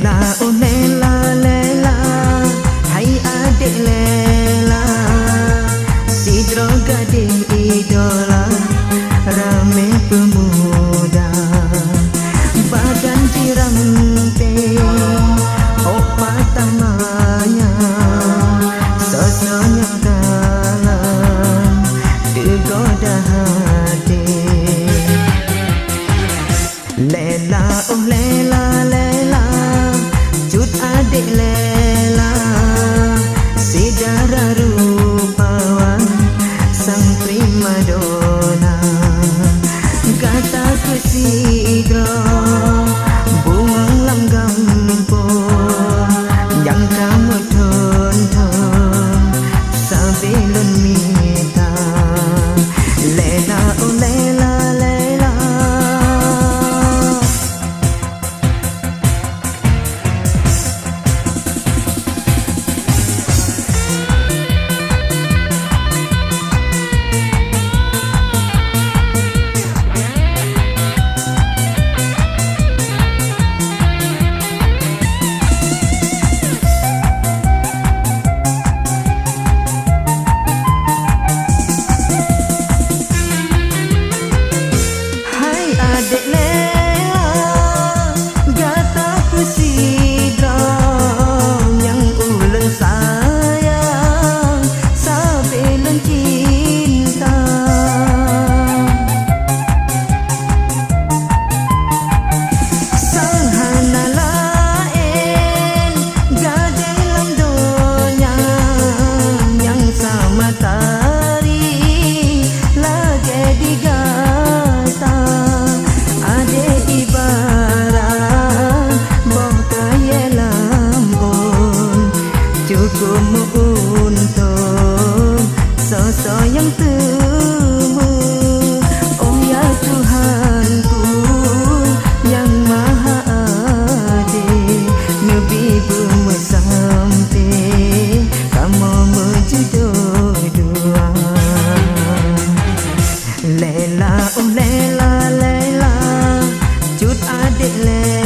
Lela oh lela lela, hai adik lela, sidro gading idola, rame pemuda, badan diramping, opa tamanya, sosoknya dalam, tergoda hati. Lela oh lela lela, cut adik lela, segara rupawan, sang primadona, kata kesidro, buang langgam pun, yang kamu tonton, sebelum minta. Lela oh lela lela. Adik lela, gata kusidro, yang ulen sayang, sabelen cinta. Sanghana lain, gading lam donya, yang sama tari, lagi digata. Ibarat bongkaya lambun, cukup untuk sosok yang temu. Oh ya Tuhanku yang maha adil, Nabi sampai kamu menjodoh dua. Lela oh lela lela, cut adik lela.